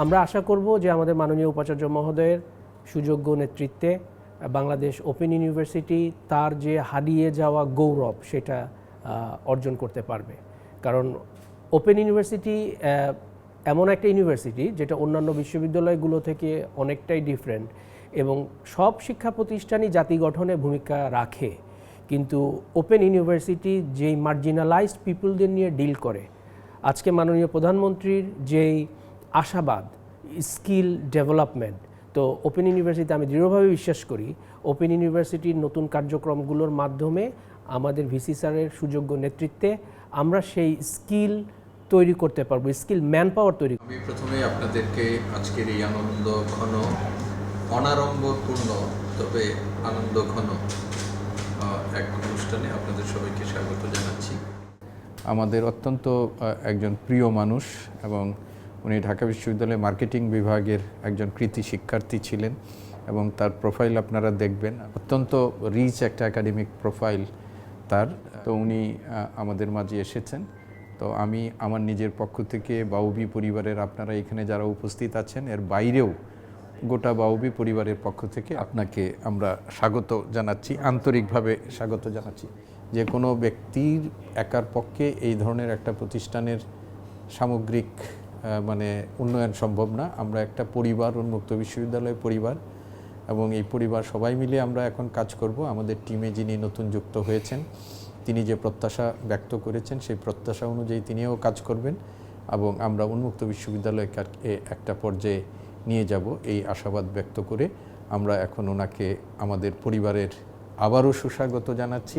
আমরা আশা করব যে আমাদের মাননীয় উপাচার্য মহোদয়ের সুযোগ্য নেতৃত্বে বাংলাদেশ ওপেন ইউনিভার্সিটি তার যে হারিয়ে যাওয়া গৌরব সেটা অর্জন করতে পারবে। কারণ ওপেন ইউনিভার্সিটি এমন একটা ইউনিভার্সিটি যেটা অন্যান্য বিশ্ববিদ্যালয়গুলো থেকে অনেকটাই ডিফারেন্ট এবং সব শিক্ষা প্রতিষ্ঠানই জাতি গঠনে ভূমিকা রাখে, কিন্তু ওপেন ইউনিভার্সিটি যেই মার্জিনালাইজড পিপলদের নিয়ে ডিল করে, আজকে মাননীয় প্রধানমন্ত্রীর যেই আশাবাদ স্কিল ডেভেলপমেন্ট, তো ওপেন ইউনিভার্সিটিতে আমি দৃঢ়ভাবে বিশ্বাস করি ওপেন ইউনিভার্সিটির নতুন কার্যক্রমগুলোর মাধ্যমে আমাদের ভিসি স্যারের সুযোগ্য নেতৃত্বে আমরা সেই স্কিল তৈরি করতে পারবো, স্কিল ম্যান পাওয়ার তৈরি। আমি প্রথমে আপনাদেরকে আজকের এই আনন্দ ঘন অনাড়ম্বরপূর্ণ তবে আনন্দ ঘন এক অনুষ্ঠানে আপনাদের সবাইকে স্বাগত জানাচ্ছি। আমাদের অত্যন্ত একজন প্রিয় মানুষ এবং উনি ঢাকা বিশ্ববিদ্যালয়ের মার্কেটিং বিভাগের একজন কৃতি শিক্ষার্থী ছিলেন এবং তার প্রোফাইল আপনারা দেখবেন, অত্যন্ত রিচ একটা একাডেমিক প্রোফাইল তার। তো উনি আমাদের মাঝে এসেছেন। তো আমি আমার নিজের পক্ষ থেকে বাউবি পরিবারের, আপনারা এখানে যারা উপস্থিত আছেন এর বাইরেও গোটা বাউবি পরিবারের পক্ষ থেকে আপনাকে আমরা স্বাগত জানাচ্ছি, আন্তরিকভাবে স্বাগত জানাচ্ছি। যে কোনো ব্যক্তির একার পক্ষে এই ধরনের একটা প্রতিষ্ঠানের সামগ্রিক উন্নয়ন সম্ভব না। আমরা একটা পরিবার, উন্মুক্ত বিশ্ববিদ্যালয় পরিবার, এবং এই পরিবার সবাই মিলে আমরা এখন কাজ করব। আমাদের টিমে যিনি নতুন যুক্ত হয়েছেন তিনি যে প্রত্যাশা ব্যক্ত করেছেন সেই প্রত্যাশা অনুযায়ী তিনিও কাজ করবেন এবং আমরা উন্মুক্ত বিশ্ববিদ্যালয়কে একটা পর্যায়ে নিয়ে যাব এই আশাবাদ ব্যক্ত করে আমরা এখন ওনাকে আমাদের পরিবারের আবারও সুস্বাগত জানাচ্ছি।